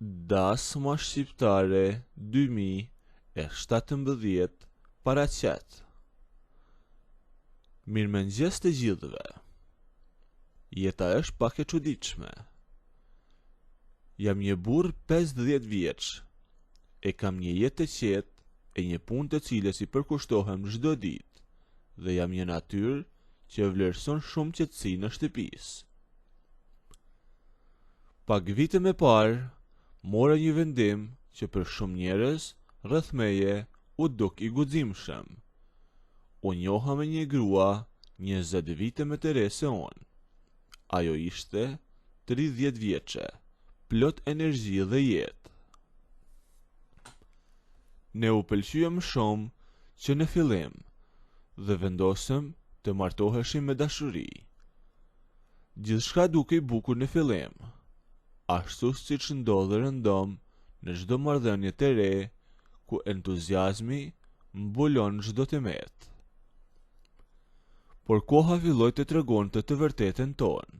Dasma shqiptare 2017 paraqet. Mirëmëngjes të gjithëve. Jeta është pak e çuditshme. Jam një burr 50 vjeç. E kam një jetë të qetë e një punë të cilës i përkushtohem çdo ditë dhe jam një natyrë që vlerëson shumë qetësinë në shtëpisë. Pak vite më parë, mora një vendim që për shumë njerëz rreth meje u duk i guximshëm. U njoha me një grua 20 vite më të re se unë. Ajo ishte 30 vjeçe, plot energji dhe jetë. Ne u pëlqyem shumë që në fillim dhe vendosëm të martoheshim me dashuri. Gjithçka dukej bukur në fillim, ashtu siç ndodh rëndom në çdo marrëdhënie të re ku entuziazmi mbulon çdo tërmet. Por koha filloi të tregonte të vërtetën tonë.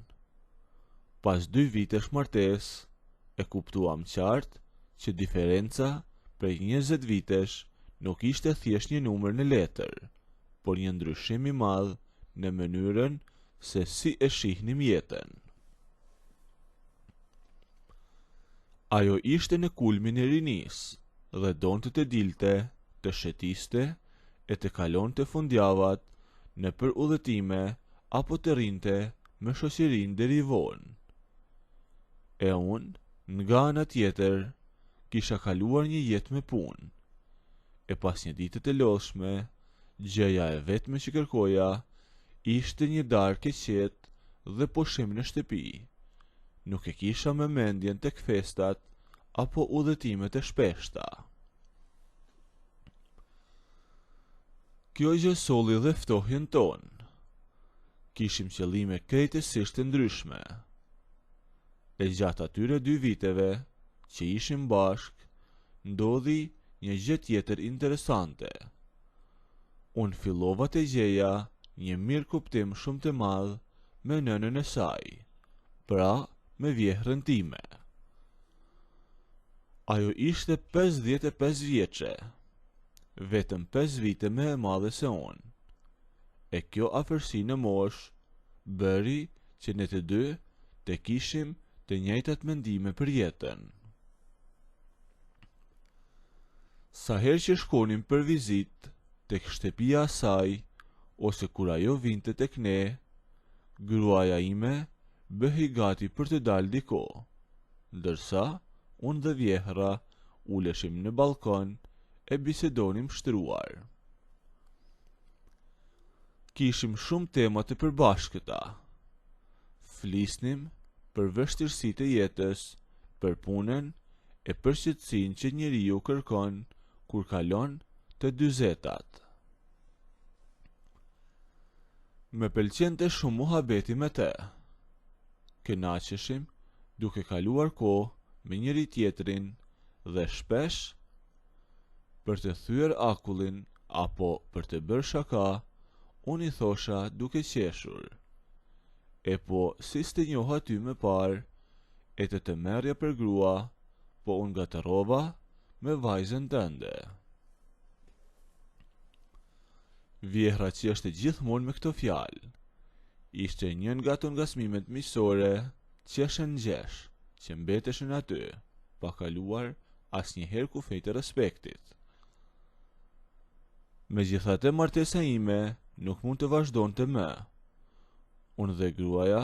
Pas 2 vitesh martesë, e kuptuam qartë që diferenca prej 20 vitesh nuk ishte thjesht një numër në letër, por një ndryshim i madh në mënyrën se si e shihnim jetën. Ajo ishte në kulmin e rinisë dhe donte të dilte, të shetiste e të kalonte fundjavat në për udhëtime apo të rinte me shoqërinë deri vonë. E unë, nga ana tjetër, kisha kaluar një jetë me punë. E pas një dite të lodhshme, gjëja e vetme që kërkoja ishte një darkë e qetë dhe pushim në shtëpi. Nuk e kisha me mendjen tek festat apo udhëtimet e shpeshta. Kjo gjë solli dhe ftohjen tonë. Kishim qëllime krejtësisht të ndryshme. E gjatë atyre 2 viteve që ishim bashkë, ndodhi një gjë tjetër interesante. Unë fillova të gjeja një mirë kuptim shumë të madh me nënën e saj, pra me vjehrën time. Ajo ishte 55 vjeçe, vetëm 5 vite më e madhe se unë. E kjo afërsi në moshë bëri që ne të dy të kishim të njëjtat mendime për jetën. Sa herë që shkonim për vizitë tek shtëpia e saj ose kur ajo vinte tek ne, gruaja ime bëhej gati për të dalë diko, ndërsa unë dhe vjehra uleshim në balkon e bisedonim shtruar. Kishim shumë tema të përbashkëta. Flisnim për vështirësitë e jetës, për punën e për shqetësinë që njeriu kërkon kur kalon të 40-tat. Me pëlqente shumë muhabeti me te. Kënaqeshim duke kaluar kohë me njëri tjetrin dhe shpesh për të thyer akullin apo për të bërë shaka, unë i thosha duke qeshur: "E po, si s'te njoha ty më parë, e të merrja për grua, po unë gatërova me vajzën tënde." Vjehra që është gjithmonë me këto fjalë. Ishte një nga ato ngasmimet miqësore që është ngjesh, që mbeteshin aty, pa kaluar asnjëherë kufij të respektit. Megjithatë, martesa ime nuk mund të vazhdonte më. Unë dhe gruaja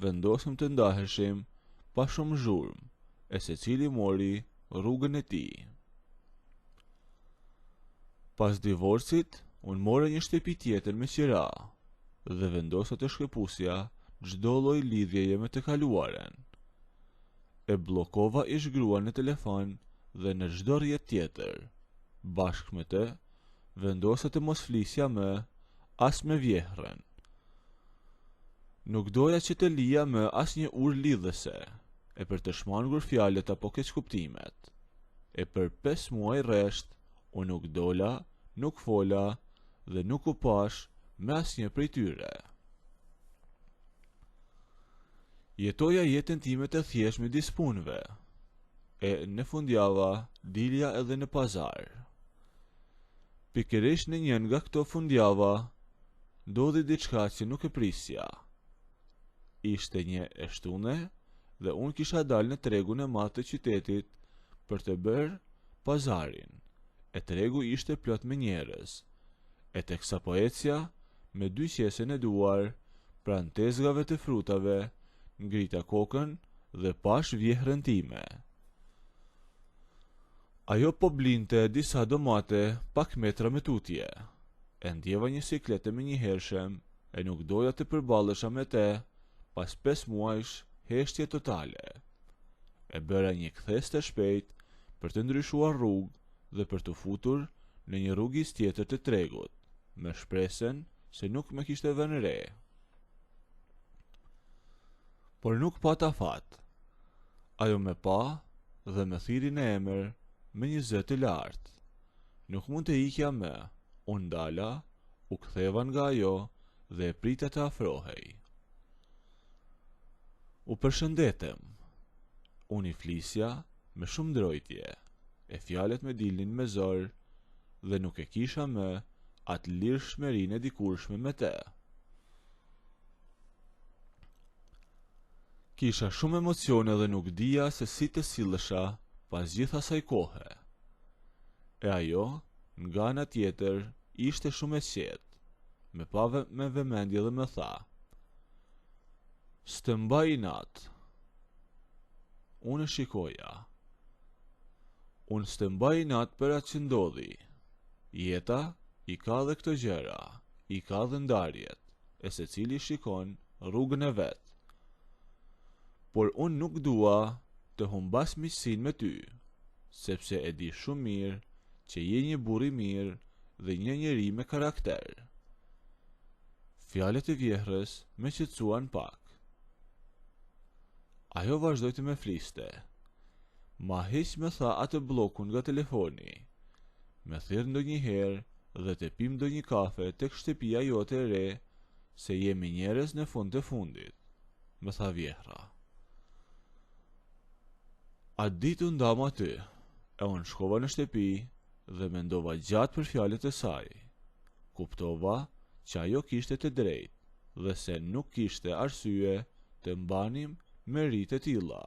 vendosëm të ndaheshim pa shumë zhurmë, e secili mori rrugën e tij. Pas divorcit, unë mora një shtëpi tjetër me qira dhe vendosa të shkëpusja çdo lloj lidhjeje me të kaluaren. E bllokova ish gruan në telefon dhe në çdo rrjet tjetër. Bashkë me të, vendosa të mos flisja më as me vjehrën. Nuk doja që të lija më as një urë lidhëse, e për të shmangur fjalët apo keqkuptimet. E për 5 muaj rresht, unë nuk dola, nuk fola dhe nuk u pash me asnjë prej tyre. Jetoja jetën time të thjesht me disë punëve. e në fundjava dilja edhe në pazar. Pikërisht në njën nga këto fundjava, ndodhi diçka që nuk e prisja. Ishte një e shtune dhe unë kisha dalë në tregun e madh të qytetit për të bërë pazarin. E tregu ishte plot me njerëz. E teksa po ecja me dy qese në duar, pranë tezgave të frutave, ngrita kokën dhe pash vjehrën time. Ajo po blinte disa domate pak metra me tutje. E ndjeva një siklete me një hershëm, e nuk doja të përballesha me te, pas 5 muajsh heshtje totale. E bëra një kthes të shpejt për të ndryshuar rrugë dhe për të futur në një rrugës tjetër të tregut, me shpresen se nuk me kishte vënë re. Por nuk pata fat. Ajo me pa dhe me thiri në emër me një zë të lartë. Nuk mund të ikja me, unë ndala, u ktheva nga ajo dhe e prita të afrohej. U përshëndetem. Unë i flisja me shumë ndrojtje, e fjalet me dilnin me zor dhe nuk e kisha me atë lirë shmerin e dikurshme me te. Kisha shumë emocione dhe nuk dija se si të sillesha pas gjithë asaj kohe. E ajo, nga ana tjetër, ishte shumë e qetë, me pave me vëmendje dhe më tha: "S'të mbaj inat." Unë shikoja. Unë s'të mbaj inat për atë që ndodhi. Jeta i ka dhe këto gjëra, i ka dhe ndarjet, e se cili shikon rrugën e vetë. Por unë nuk dua të humbas miqësinë me ty, sepse e di shumë mirë që je një burr i mirë dhe një njeri me karakter. Fjalët e vjehrës me qetësuan pak. Ajo vazhdoi të me fliste. Ma hiq me tha atë bllokun nga telefoni. Me thirr ndonjëherë dhe të pim ndonjë kafe tek shtëpia jote e re, se jemi njerëz në fund të fundit, me tha vjehra. Atë ditë ndam aty, e unë shkova në shtëpi dhe mendova gjatë për fjalët e saj. Kuptova që ajo kishte të drejtë dhe se nuk kishte arsye të mbanim me rit e tilla.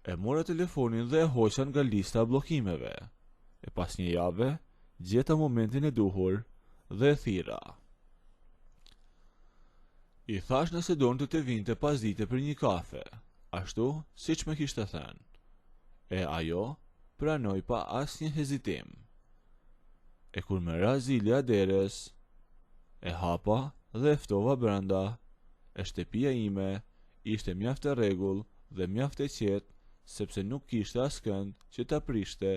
E mora telefonin dhe e hoqa nga lista e bllokimeve. E pas një jave, gjeta momentin e duhur dhe e thira. I thash nëse donte të vinte pas dite për një kafe, ashtu siç më kishte thënë. E ajo pranoi pa asnjë hezitim. E kur më ra zilja deres, e hapa dhe e ftova brenda. E shtëpia ime ishte mjaft e rregull dhe mjaft e qetë, sepse nuk kishte askënd që ta prishte.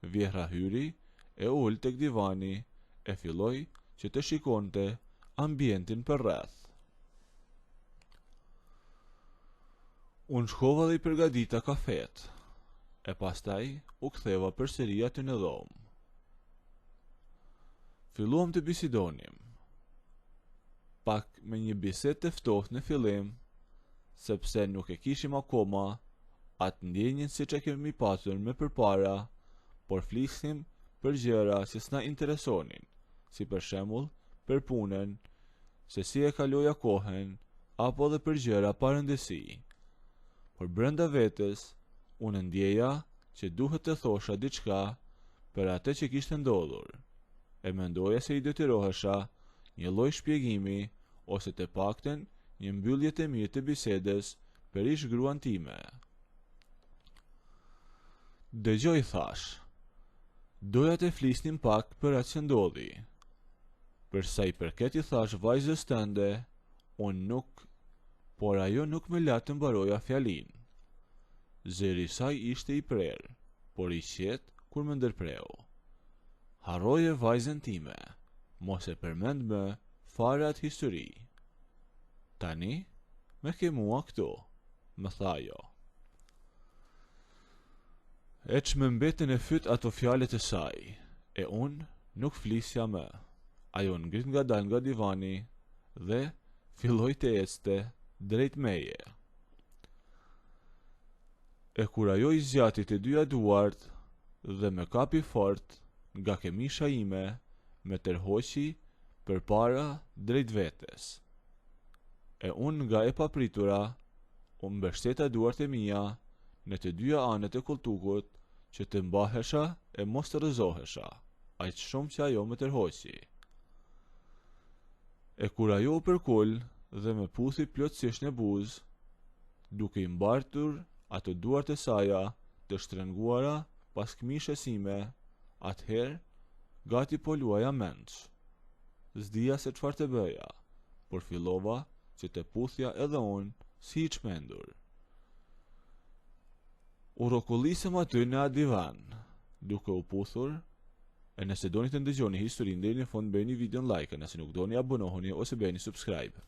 Vjehra hyri, e ul tek divani, e filloi që të shikonte ambientin për rreth. Unë shkova dhe i përgatita kafet, e pastaj u ktheva përsëri aty në dhomë. Filluam të bisedonim, pak me një bisedë të ftohtë në fillim, sepse nuk e kishim akoma atë ndjenjen siç e kemi pasur më përpara, por flisnim për gjëra që s'na interesonin, si për shembull për punën, se si e kaloja kohën, apo dhe për gjëra pa rëndësi. Por brenda vetes, unë ndjeja që duhet të thosha diçka për atë që kishte ndodhur. E mendoja se i detyrohesha një lloj shpjegimi ose të paktën një mbyllje të mirë të bisedës për ish gruan time. Dëgjoj, thash. Doja të flisnim pak për atë që ndodhi. Për sa i përket, i thash vajzës tënde, unë nuk, por ajo nuk më la të mbaroja fjalin. Zëri i saj ishte i prerë, por i qetë kur më ndërpreu. Harroje vajzën time, mos e përmend më fare atë histori. Tani, me ke mua këtu, më tha ajo. E që më mbetën e fyt ato fjalet e saj, e unë nuk flisja më. Ajo ngrit nga dal nga divani dhe filloi të ecte drejt meje. E kur ajo I zgjati të dyja duart dhe me kapi fort nga kemisha ime, me tërhoqi përpara drejt vetes. E unë nga e papritura, u mbështeta duart e mia në të dyja anët e koltukut që të mbahesha e mos të rrëzohesha, aq shumë që ajo më tërhoqi. E kur ajo u përkul dhe me puthi plotësisht në buzë, duke I mbartur ato duart e saja të shtrenguara pas këmishës ime, atëherë gati po luaja mendsh. S'dija se çfarë të bëja, por fillova që të puthja edhe unë si I çmendur. U rrokullisëm aty në atë divan, duke u puthur. E nëse doni të ndëgjoni historinë deri në fund, bëni videon like, nëse nuk doni abonohuni ose bëni subscribe.